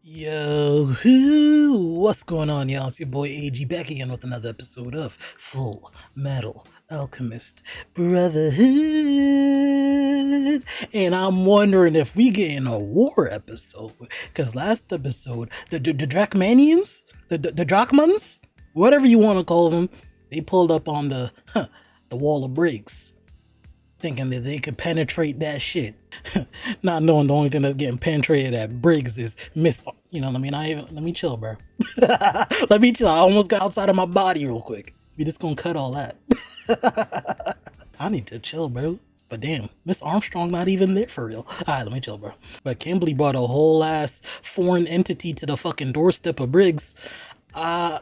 Yo, what's going on, y'all? It's your boy Aege back again with another episode of Full Metal Alchemist Brotherhood. And I'm wondering if we get in a war episode, because last episode, the Drachmanians, the Drachmans, whatever you want to call them, they pulled up on the wall of bricks, thinking that they could penetrate that shit. Not knowing the only thing that's getting penetrated at Briggs is you know what I mean? Let me chill, bro. Let me chill. I almost got outside of my body real quick. We just gonna cut all that. I need to chill, bro. But damn, Miss Armstrong not even there for real. Alright, let me chill, bro. But Kimberly brought a whole ass foreign entity to the fucking doorstep of Briggs. I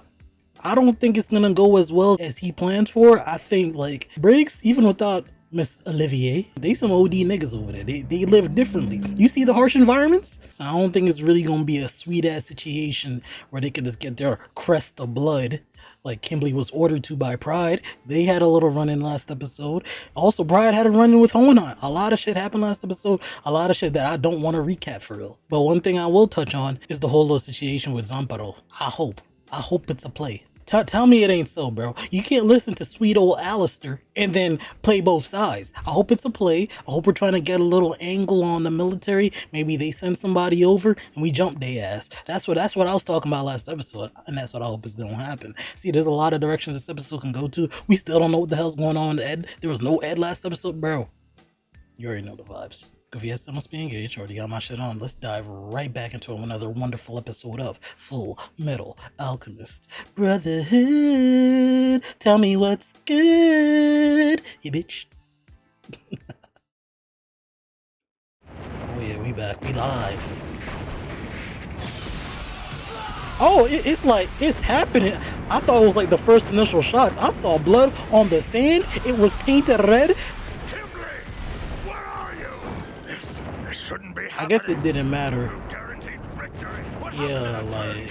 don't think it's gonna go as well as he plans for. I think like Briggs, even without Miss Olivier, they some OD niggas over there. They live differently. You see the harsh environments? So I don't think it's really gonna be a sweet ass situation where they could just get their crest of blood like Kimberly was ordered to by Pride. They had a little run-in last episode. Also, Pride had a run-in with Hohenheim. A lot of shit happened last episode. A lot of shit that I don't want to recap for real. But one thing I will touch on is the whole little situation with Zamparo. I hope it's a play. Tell me it ain't so, bro. You can't listen to sweet old Alistair and then play both sides. I hope it's a play. I hope we're trying to get a little angle on the military. Maybe they send somebody over and we jump their ass. That's what I was talking about last episode, and that's what I hope is gonna happen. See, there's a lot of directions this episode can go to. We still don't know what the hell's going on with Ed. There was no Ed last episode, bro. You already know the vibes. If yes, I must be engaged. Already got my shit on. Let's dive right back into another wonderful episode of Full Metal Alchemist Brotherhood. Tell me what's good, you bitch. Oh yeah, we back. We live. Oh, it's happening. I thought it was like the first initial shots. I saw blood on the sand. It was tainted red. I guess it didn't matter. Yeah, like,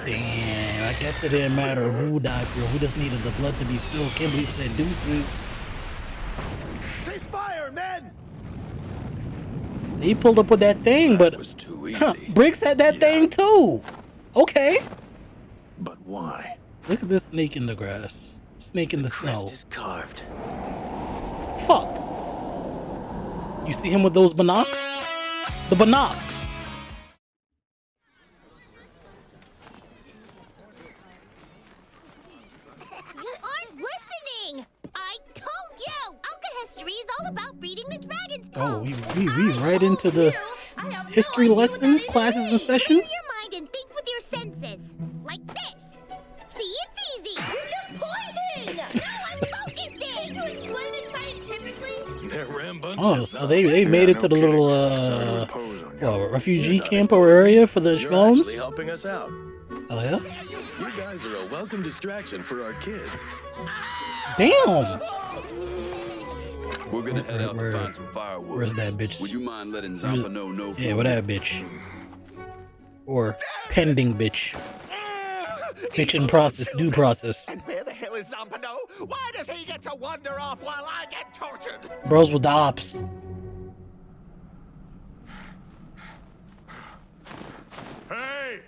damn, I guess it didn't matter who died for. We just needed the blood to be spilled. Kimberly said deuces. Cease fire, men! He pulled up with that thing, but was too easy. Briggs had that thing too. Okay. But why? Look at this snake in the grass. Snake in the snow. Crest is carved. Fuck. You see him with those binocs? The binocs! You aren't listening! I told you! Alka-history is all about reading the dragon's Oh, pulse. we right into the history lesson classes in session? Clear your mind and think with your senses. Like this. See, it's easy. You're just pointing! No, I'm focusing! Can you explain it scientifically? Oh, so they made it to the little refugee camp or area for the You're Schlones? helping us out. Oh yeah? You guys are a welcome distraction for our kids. Damn! We're gonna head out to find some firewood. Where's that bitch? Would you mind letting Zampa know? Yeah, where that bitch? Or pending bitch. Bitch in process, due process. And where the hell is Zampano? Why does he get to wander off while I get tortured? Bros with the ops. Hey!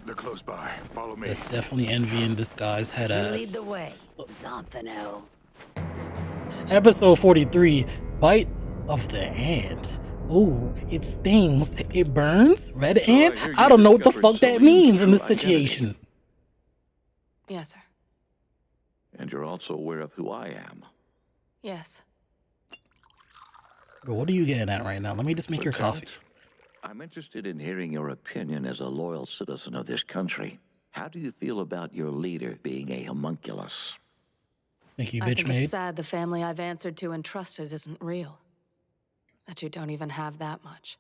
They're close by. Follow me. That's definitely envy in disguise, head Lead ass. the way, Zampano. Episode 43, Bite of the Ant. Ooh, it stings. It burns? Red ant? I don't know what the fuck that means in this situation. Yes, sir. And you're also aware of who I am. Yes. Bro, what are you getting at right now? Let me just make your coffee. Lieutenant, I'm interested in hearing your opinion as a loyal citizen of this country. How do you feel about your leader being a homunculus? Thank you, I bitch think made. it's sad the family I've answered to and trusted isn't real. That you don't even have that much.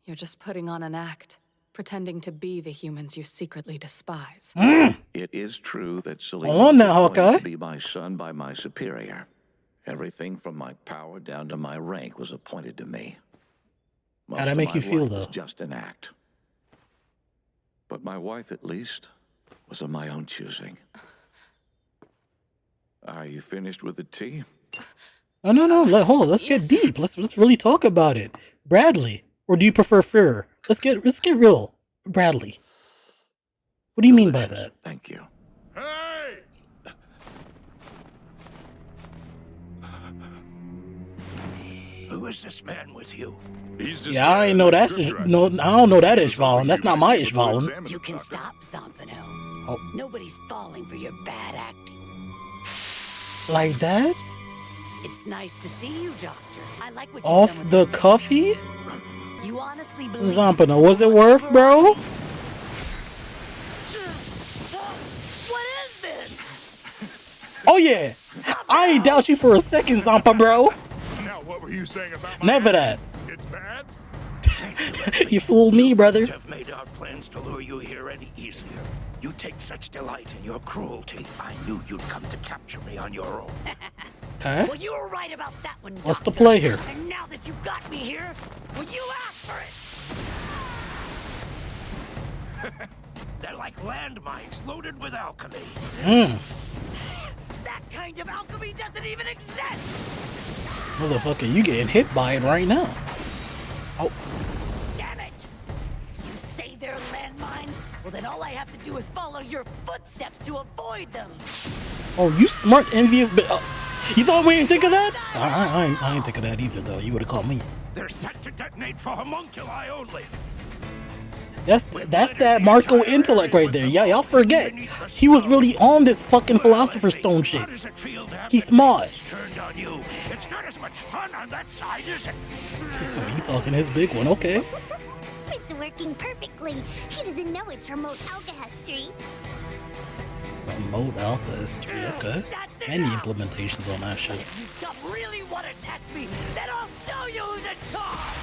You're just putting on an act, pretending to be the humans you secretly despise. It is true that Celine Hold on now, was appointed Hawkeye. to be my son by my superior. Everything from my power down to my rank was appointed to me. How'd that make you feel, Was though? just an act. But my wife, at least, was of my own choosing. Are you finished with the tea? Oh, no. Hold on. Let's get deep. Let's really talk about it. Bradley, or do you prefer Führer? Let's get real. Bradley. What do you mean by that? Thank you. Hey! Who is this man with you? He's just Yeah, I ain't know that's no. I don't know that Ishvalan. That's not my Ishvalan. You can stop, Zampano. Oh. Nobody's falling for your bad acting. Like that? It's nice to see you, Doctor. I like what you've Off done with the your face. cuffy? You honestly believe Zampano, was it worth, bro? What is this? Oh yeah. I ain't doubt you for a second, Zampa, bro. Now, what were you saying about my Never that. It's bad? You fooled me, brother. Have made our plans to lure you here any easier. You take such delight in your cruelty. I knew you'd come to capture me on your own. Okay. Well, you were right about that one, What's the Doctor. play here? And now that you got me here, will you ask for it? They're like landmines loaded with alchemy. That kind of alchemy doesn't even exist! Motherfucker, you getting hit by it right now. Oh, Damn it! You say they're landmines? Well, then all I have to do is follow your footsteps to avoid them. oh, you smart, envious bit. You thought we didn't think of that? I ain't think of that either, though. You would have called me. They're set to detonate for homunculi only. That's that Marco intellect right there. Yeah, y'all forget. He was really on this fucking Philosopher's Stone shit. How does it feel to have He's the smart. tables turned on you? It's not as much fun on that side, is it? Oh, he talking his big one, okay. It's working perfectly. He doesn't know it's remote alchemy. Remote alpha history, okay. That's Many enough. implementations on that shit. If you stop really want to test me, then I'll show you who's in charge!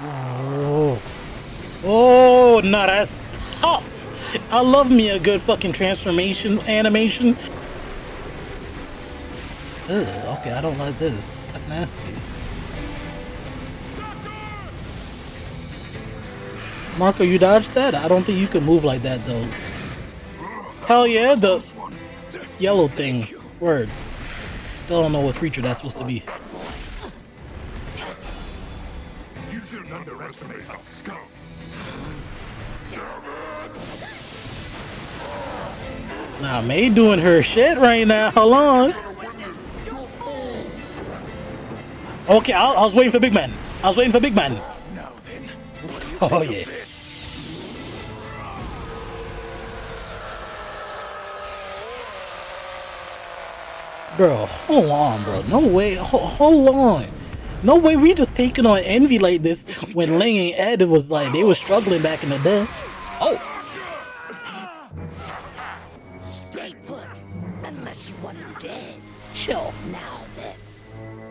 Oh, oh, no, that's tough. I love me a good fucking transformation animation. Ugh, okay, I don't like this. That's nasty. Marco, you dodged that? I don't think you can move like that, though. Hell yeah, the yellow thing. Word. Still don't know what creature that's supposed to be. You shouldn't underestimate the scum. Nah, May doing her shit right now. Hold on. Okay, I was waiting for Big Man. I was waiting for Big Man. Now then, what do you Oh, think yeah. of this? Bro, hold on, bro. No way. Hold on. No way we just taking on Envy like this when Ling and Ed was like, they were struggling back in the day. Oh. Stay put, unless you want him dead. Chill. Now then,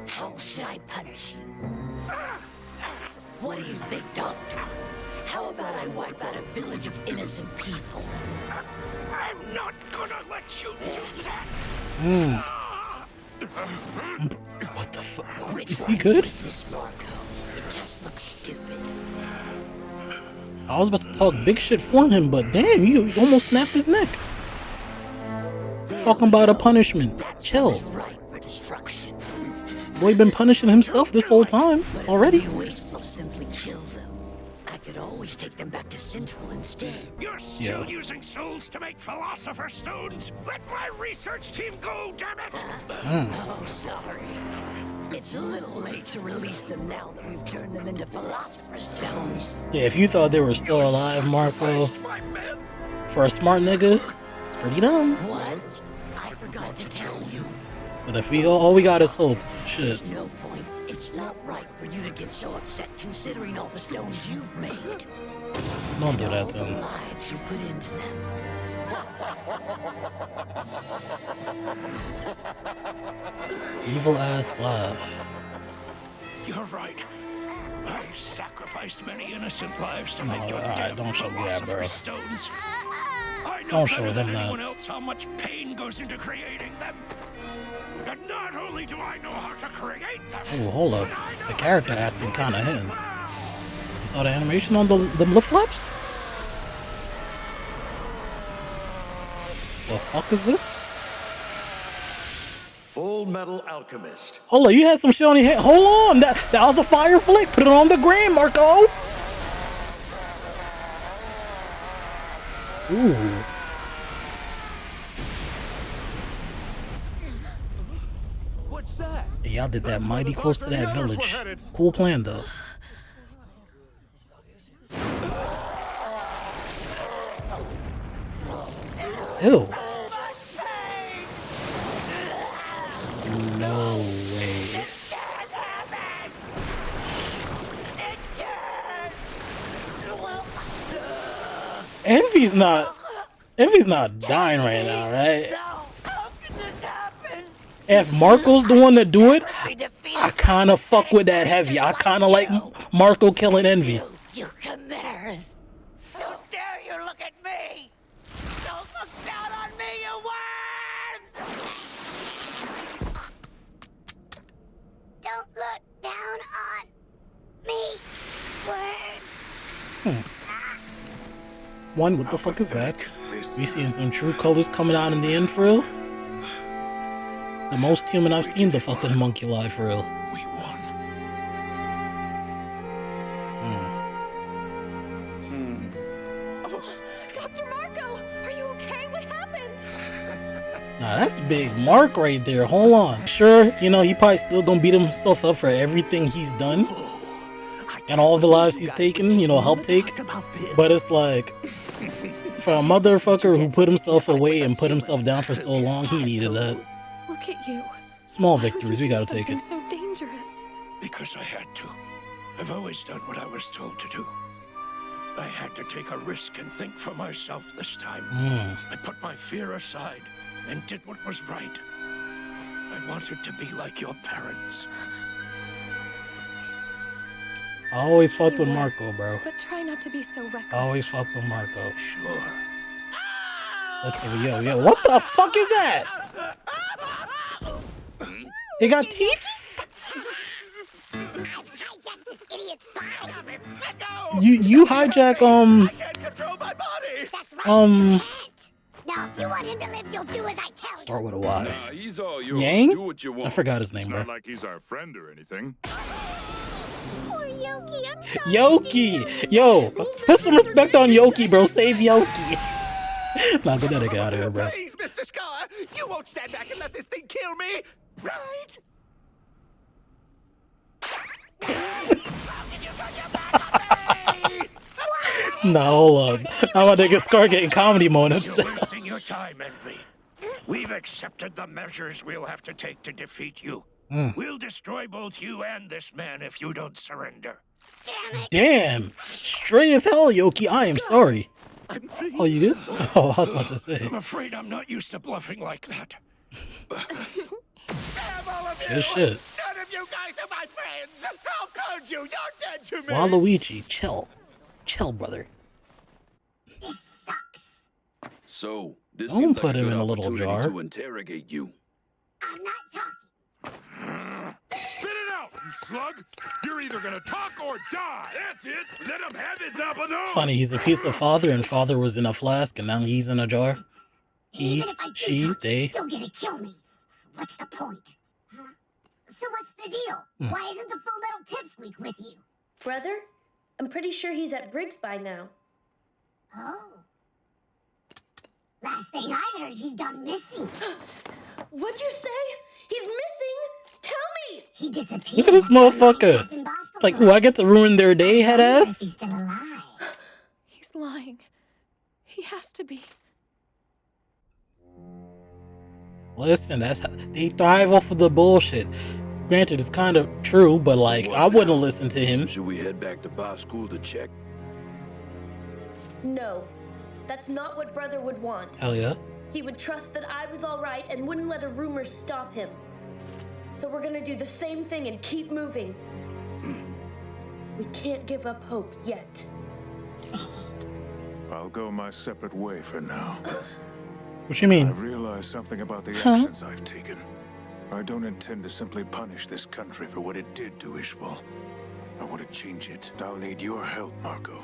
how should I punish you? What do you think, Doctor? How about I wipe out a village of innocent people? I'm not gonna let you do that. What the fuck? Which Is he one good? was this, Marco? It just looks stupid. I was about to talk big shit for him, but damn, you almost snapped his neck. Talking about a punishment. Chill. Right for destruction. Boy been punishing himself this whole time But it already. would be wasteful to simply kill them. I could always take them back to Central instead. You're still Yeah. using souls to make philosopher's stones? Let my research team go, damn it! Oh, sorry. It's a little late to release them now that we've turned them into philosopher's stones. Yeah, if you thought they were still alive, Marco, My men, for a smart nigga, it's pretty dumb. What? I forgot to tell you. But if we all we got is hope, shit. There's no point. It's not right for you to get so upset considering all the stones you've made. Don't do All that to the him. lives you put into them. Evil ass laugh. you're right. I've sacrificed many innocent lives to make your alright, damn don't show me that, bro. philosopher's stones. I know Don't show better them than that. anyone else how much pain goes into creating them. And not only do I know how to create them, Oh, hold up. but I know The how character to acting destroy kinda them as him. well. You saw the animation on the lip flaps? The fuck is this? Full Fullmetal Alchemist. Hold on, you had some shit on your head. Hold on, that was a fire flick. Put it on the gram, Marco. Ooh. What's that? Hey, y'all did that mighty close to that village. Cool plan, though. Ew. No way. Envy's not dying right now, right? If Marco's the one to do it, I kind of fuck with that heavy. I kind of like Marco killing Envy. You chimeras! Don't dare you look at me! Don't look down on me, you worms! Don't look down on me, words. One, what the fuck is that? We seeing some true colors coming out in the end for real? The most human I've seen the fucking monkey lie for real. We won. Dr. Marco, are you okay? What happened? Nah, that's big Mark right there. Hold on. Sure, you know, he probably still gonna beat himself up for everything he's done and all the lives he's taken, you know, help take. But it's like, for a motherfucker who put himself away and put himself down for so long, he needed that. Look at you. Small victories, we gotta take it. So dangerous. Because I had to. I've always done what I was told to do. I had to take a risk and think for myself this time. I put my fear aside and did what was right. I wanted to be like your parents. I always fucked with Marco, bro. But try not to be so reckless. I always fucked with Marco. Sure. Let's see, yo, what the fuck is that? They got teeth? I've hijacked this idiot's body. You hijack, I can't control my body. That's right, you can't. Now, if you want him to live, you'll do as I tell you. start with a Y. Nah, he's all yours. Yang? Do what you want. I forgot his name, It's bro. not like he's our friend or anything. Poor Yoki, I'm sorry. Yoki! Yo, put some respect on Yoki, bro. Save Yoki. Nah, get that nigga out of here, bro. Please, Mr. Scar, you won't stand back and let this thing kill me, right? Nah, hold on. I'm about to get Scar getting comedy moments. You're wasting your time, Envy. We've accepted the measures we'll have to take to defeat you. We'll destroy both you and this man if you don't surrender. Damn it. Damn. Straight as hell, Yoki. I am sorry. I'm free. Oh, you good? Oh, I was about to say. I'm afraid I'm not used to bluffing like that. Damn all of you! Good shit. None of you guys are my friends! How could you? You're dead to me! Waluigi, chill. Chill, brother. This sucks. So, this Don't seems put like a him good in a little opportunity jar. to interrogate you. I'm not talking. Spit it out, you slug! You're either gonna talk or die! That's it! Let him have his apple. Funny, he's a piece of father, and father was in a flask, and now he's in a jar. He, Even if I do she, talk, they. you're still gonna kill me. What's the point? Huh? So what's the deal? Why isn't the Fullmetal Pipsqueak with you? Brother? I'm pretty sure he's at Briggs by now. Oh. Last thing I heard, he'd gone missing. What'd you say? He's missing? Tell me! He disappeared. Look at this motherfucker. Captain Bosco Like, ooh, I get to ruin their day, head ass? He's still alive. He's lying. He has to be. Listen, that's how they thrive off of the bullshit. Granted, it's kind of true, but like, I wouldn't listen to him. Should we head back to bar school to check? No. That's not what Brother would want. Hell yeah. He would trust that I was alright and wouldn't let a rumor stop him. So we're gonna do the same thing and keep moving. We can't give up hope yet. I'll go my separate way for now. What you mean? I've realized something about the actions I've taken. I don't intend to simply punish this country for what it did to Ishval. I want to change it. I'll need your help, Marco.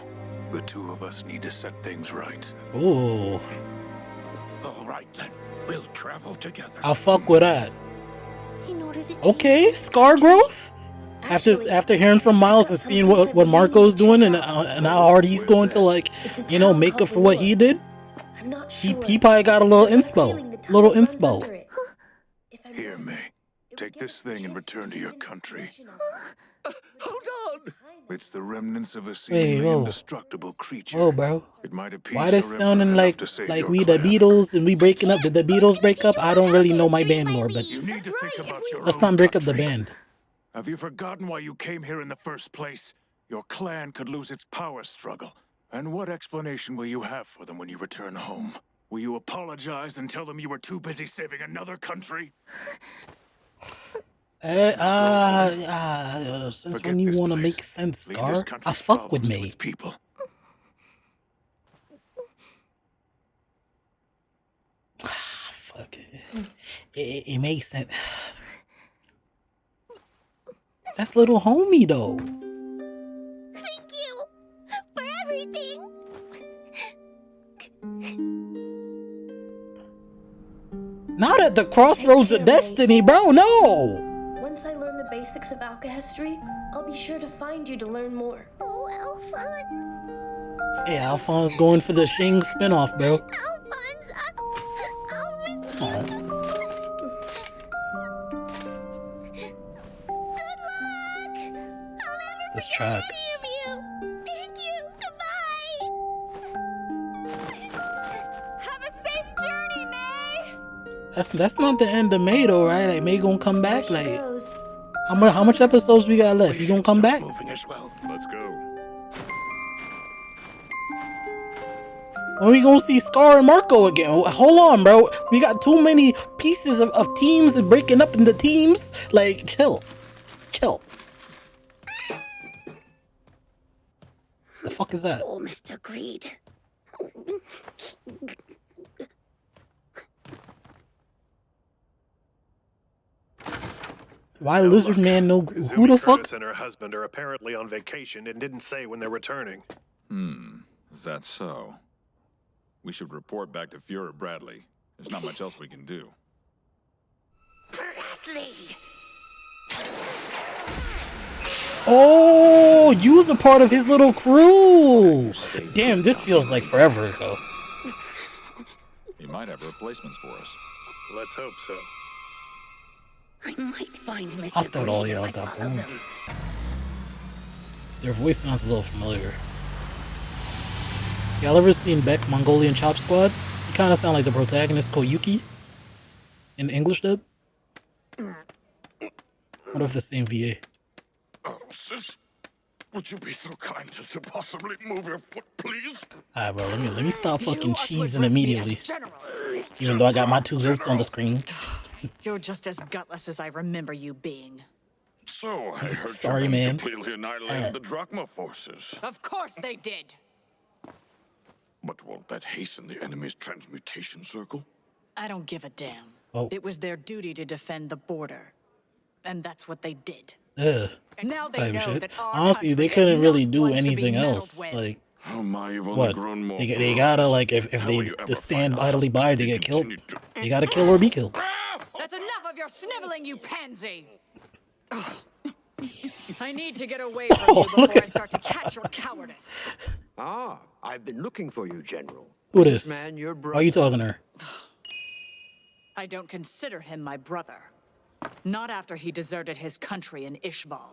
The two of us need to set things right. Ooh, All right, then. We'll travel together. I'll fuck with that. in order to Okay, scar growth. After hearing from Miles and seeing what Marco's doing and how hard he's going to, like, you know, make up for what he did, I'm not he sure. probably got a little but I have a feeling the little tunnel runs inspo. under it. If I'm Here, wrong, May. it would Take give this us a thing and chance return to your get country. information on Hold on! It's the remnants of a seemingly whoa. indestructible creature. Whoa, bro. It might appear Why so this sounding enough like to save like your we the clan. Beatles and we breaking up? Did the Beatles break up? I don't really know my band lore, but You need to think about your let's own not break up the country. band. Have you forgotten why you came here in the first place? Your clan could lose its power struggle. And what explanation will you have for them when you return home? Will you apologize and tell them you were too busy saving another country? Since Forget when you this want to place. make sense, Leave Scar, this I country's fuck with problems to me. its people. Fuck it. It makes sense. That's little homie though. Thank you for everything. Not at the crossroads of destiny, bro. No. Once I learn the basics of alchemy, I'll be sure to find you to learn more. Oh, Alphonse. Hey, Alphonse going for the Shing spinoff, bro. Alphonse, I'll miss you. Aw. Good luck. I'll never This forget track. any of you. Thank you. Goodbye. Have a safe journey, May. That's not the end of May though, right? Like May gonna come back. There she Like goes. how much episodes we got left? You gonna come back? Moving as well. Let's go. When we gonna see Scar and Marco again? Hold on, bro. We got too many pieces of teams and breaking up into teams. Like, chill. The fuck is that? Oh, Mr. Greed. Why Lizard Man know who Izumi the fuck? Curtis and her husband are apparently on vacation and didn't say when they're returning. Is that so? We should report back to Fuhrer Bradley. There's not much else we can do. Bradley! Oh, you was a part of his little crew. Damn, this feels like forever ago. He might have replacements for us. Let's hope so. I might find Mr. I thought all Greed y'all if I got follow boomed. them. Their voice sounds a little familiar. Y'all ever seen Beck Mongolian Chop Squad? He kind of sound like the protagonist Koyuki in the English dub. What if the same VA? Sis, would you be so kind as to possibly move your foot, please? Alright, bro. Let me stop fucking You are to cheesing address me as immediately. General. Even though I got my 2 votes on the screen. You're just as gutless as I remember you being. So, I heard Sorry, your man. men completely annihilated the Drachma forces. Of course they did. But won't that hasten the enemy's transmutation circle? I don't give a damn. Oh. It was their duty to defend the border. And that's what they did. Ugh. Now they Type know of shit. that our Honestly, they country is couldn't really not do one to be anything meddled else. with. Like, Oh my, you've only what? grown more They gotta, ferocious. like, if How they will you ever stand find a idly by, husband they if you get killed. continue to- They gotta kill or be killed. That's enough of your sniveling, you pansy! Ugh. I need to get away from you look before I at start to catch your cowardice. Ah, I've been looking for you, General. Who This this? man, your Why are you brother. talking to her? I don't consider him my brother. Not after he deserted his country in Ishbal.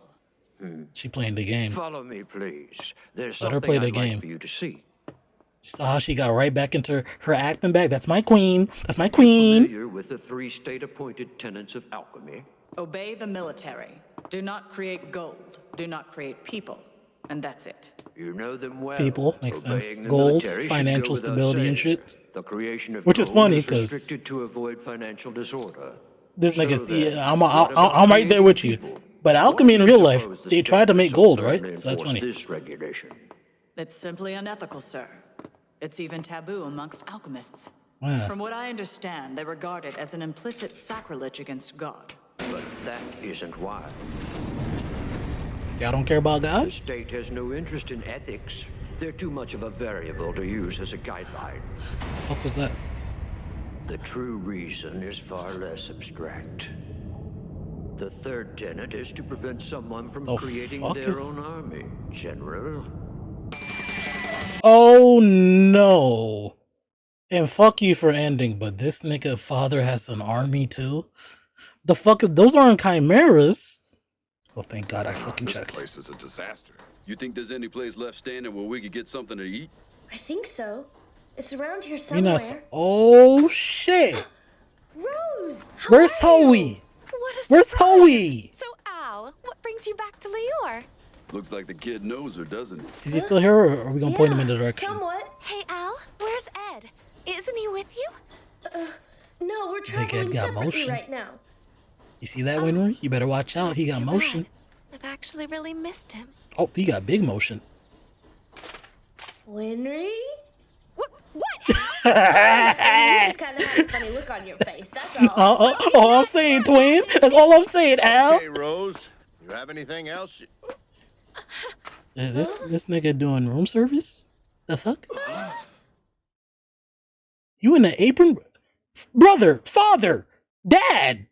She playing the game. Follow me, please. There's Let her something play the I'd like game. for you to see. You saw how she got right back into her acting back. That's my queen. That's my queen. Familiar with the 3 state-appointed tenets of alchemy? Obey the military. Do not create gold. Do not create people. And that's it. You know them well. People, makes sense. Obeying the Gold, military should financial go without stability and saying. shit. The creation of Which is gold funny, is 'cause restricted to avoid financial disorder. This nigga, So see, then, I'm what about right there creating with you. people? But alchemy in Why do you real life, suppose the they tried to state make so gold, firmly right? So that's enforced funny. This regulation. It's simply unethical, sir. It's even taboo amongst alchemists. Wow. From what I understand, they regard it as an implicit sacrilege against God. But that isn't why. Y'all don't care about The God? state has no interest in ethics. They're too much of a variable to use as a guideline. The fuck was that? The true reason is far less abstract. The third tenet is to prevent someone from The creating fuck their is- own army, General. Oh no. And fuck you for ending, but this nigga father has an army too? The fuck is, those aren't chimeras. Oh, thank God I fucking checked. This place is a disaster. You think there's any place left standing where we could get something to eat? I think so. It's around here You know, somewhere. oh shit. Rose! Where's Hoey? Where's Hoey? So, Al, what brings you back to Lior? Looks like the kid knows her, doesn't he? Is he still here, or are we gonna point him in the direction? Somewhat. Hey, Al, where's Ed? Isn't he with you? No, we're Think Ed traveling got separately motion? right now. You see that, Winry? You better watch out. He got Too motion. bad. I've actually really missed him. Oh, he got big motion. Winry? What? You just kind of had a funny look on your face, that's all. All I'm saying, twin. That's all I'm saying, Al. Hey, Rose. You have anything else? This nigga doing room service? The fuck? You in the apron? Brother, father, dad.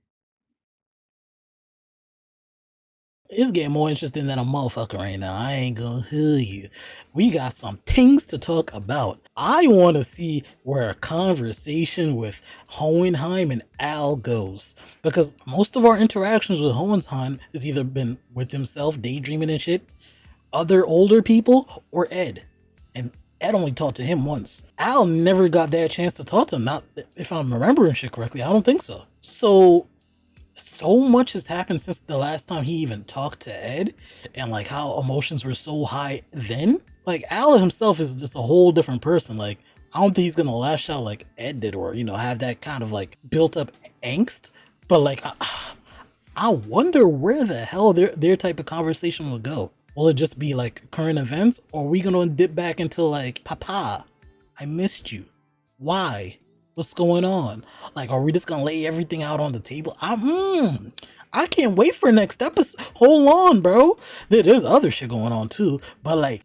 It's getting more interesting than a motherfucker right now. I ain't gonna tell you. We got some things to talk about. I want to see where a conversation with Hohenheim and Al goes. Because most of our interactions with Hohenheim has either been with himself, daydreaming and shit, other older people, or Ed. And Ed only talked to him once. Al never got that chance to talk to him. Not if I'm remembering shit correctly. I don't think so. So much has happened since the last time he even talked to Ed, and like how emotions were so high then. Like Al himself is just a whole different person. Like I don't think he's gonna lash out like Ed did, or have that kind of like built up angst. But like I wonder where the hell their type of conversation will go. Will it just be like current events, or are we gonna dip back into like, Papa, I missed you. Why? What's going on? Like, are we just gonna lay everything out on the table? I can't wait for next episode. Hold on, bro. There's other shit going on too. But like,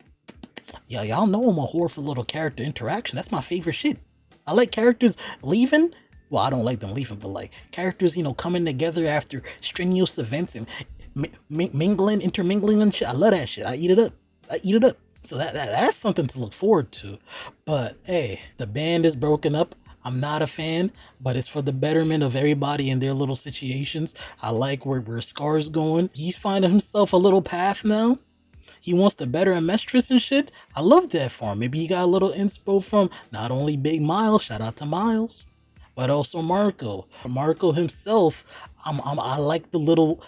yeah, y'all know I'm a whore for little character interaction. That's my favorite shit. I like characters leaving. Well, I don't like them leaving, but like characters, coming together after strenuous events and intermingling and shit. I love that shit. I eat it up. So that's something to look forward to. But hey, the band is broken up. I'm not a fan, but it's for the betterment of everybody in their little situations. I like where Scar's going. He's finding himself a little path now. He wants to better a mistress and shit. I love that for him. Maybe he got a little inspo from not only Big Miles, shout out to Miles, but also Marco. Marco himself, I like the little,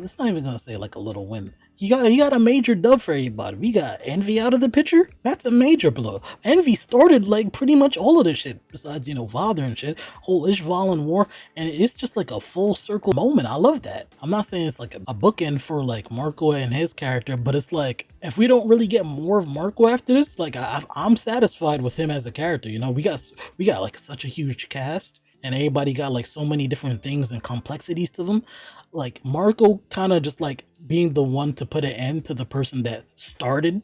it's not even gonna say like a little win. You got a major dub for everybody. We got Envy out of the picture. That's a major blow. Envy started like pretty much all of this shit, besides Father and shit, whole Ishval and war, and it's just like a full circle moment. I love that. I'm not saying it's like a bookend for like Marco and his character, but it's like if we don't really get more of Marco after this, like I'm satisfied with him as a character. We got like such a huge cast, and everybody got like so many different things and complexities to them. Like Marco kind of just like being the one to put an end to the person that started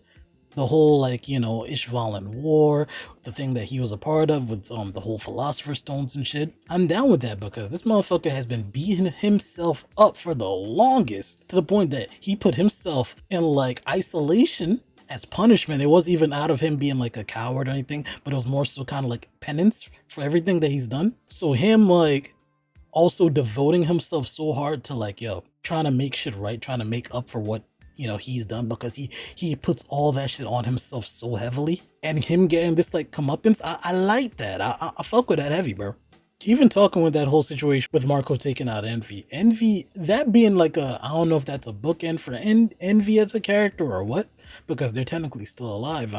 the whole like Ishval and war, the thing that he was a part of with the whole Philosopher's Stones and shit. I'm down with that because this motherfucker has been beating himself up for the longest, to the point that he put himself in like isolation as punishment. It wasn't even out of him being like a coward or anything, but it was more so kind of like penance for everything that he's done. So him like also devoting himself so hard to like trying to make shit right, trying to make up for what he's done, because he puts all that shit on himself so heavily, and him getting this like comeuppance, I like that. I fuck with that heavy, bro. Even talking with that whole situation with Marco taking out Envy, that being like I don't know if that's a bookend for Envy as a character or what, because they're technically still alive.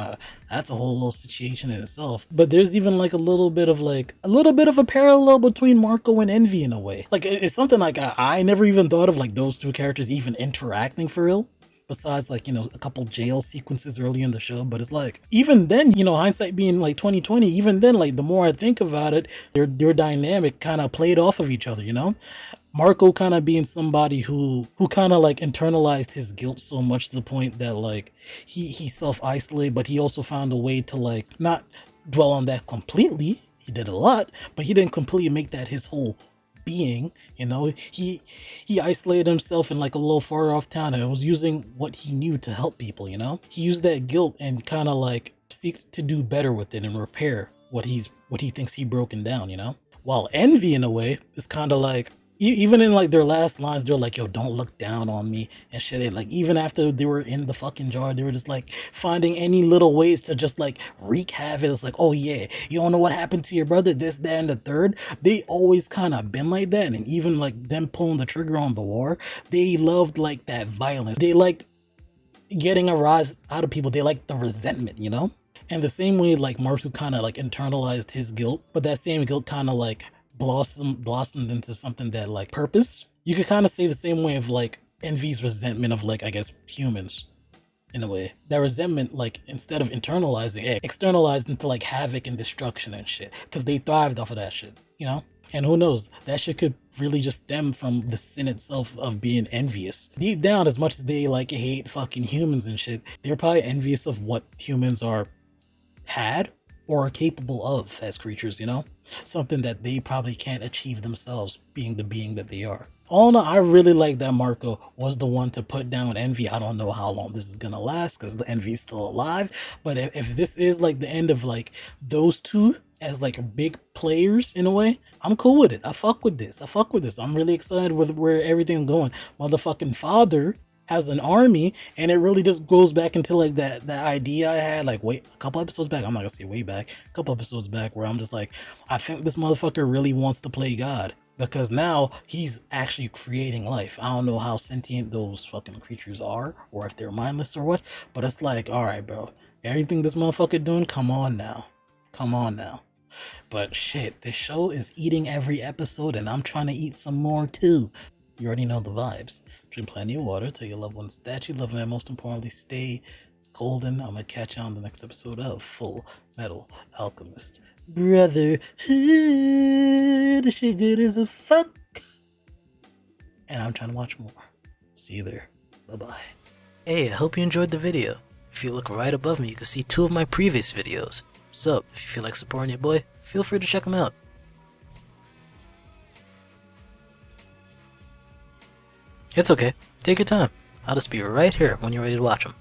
That's a whole little situation in itself. But there's even like a little bit of a parallel between Marco and Envy in a way. Like it's something like I never even thought of like those two characters even interacting for real. Besides like, a couple jail sequences early in the show. But it's like, even then, hindsight being like 2020, even then, like the more I think about it, their dynamic kind of played off of each other, Marco kind of being somebody who kind of like internalized his guilt so much to the point that like he self-isolated, but he also found a way to like not dwell on that completely. He did a lot, but he didn't completely make that his whole being, you know. He isolated himself in like a little far off town and was using what he knew to help people, you know. He used that guilt and kind of like seeks to do better with it and repair what he thinks he broken down, you know. While envy, in a way, is kind of like, even in like their last lines, they're like, yo, don't look down on me and shit. And like, even after they were in the fucking jar, they were just like finding any little ways to just like wreak havoc. It's like, oh yeah, you don't know what happened to your brother, this, that, and the third. They always kind of been like that. And even like them pulling the trigger on the war, they loved like that violence. They liked getting a rise out of people. They liked the resentment, you know? And the same way like Martu kind of like internalized his guilt, but that same guilt kind of like blossomed into something that like purpose. You could kind of say the same way of like envy's resentment of like, I guess, humans, in a way. That resentment, like, instead of internalizing it, externalized into like havoc and destruction and shit, because they thrived off of that shit, you know. And who knows, that shit could really just stem from the sin itself of being envious. Deep down, as much as they like hate fucking humans and shit, they're probably envious of what humans had or are capable of as creatures, you know? Something that they probably can't achieve themselves, being the being that they are. All in all, I really like that Marco was the one to put down envy. I don't know how long this is gonna last because the envy is still alive. But if this is like the end of like those two as like big players in a way, I'm cool with it. I fuck with this. I'm really excited with where everything's going. Motherfucking father has an army, and it really just goes back into like that idea I had like a couple episodes back. I'm not gonna say way back, a couple episodes back, where I'm just like, I think this motherfucker really wants to play God, because now he's actually creating life. I don't know how sentient those fucking creatures are, or if they're mindless or what, but it's like, all right, bro, everything this motherfucker doing, come on now. But shit, this show is eating every episode, and I'm trying to eat some more too. You already know the vibes. Drink plenty of water, tell your loved ones that you love them, and most importantly, stay golden. I'm gonna catch you on the next episode of Fullmetal Alchemist Brotherhood. This shit good as a fuck. And I'm trying to watch more. See you there. Bye-bye. Hey, I hope you enjoyed the video. If you look right above me, you can see 2 of my previous videos. So, if you feel like supporting your boy, feel free to check them out. It's okay, take your time. I'll just be right here when you're ready to watch them.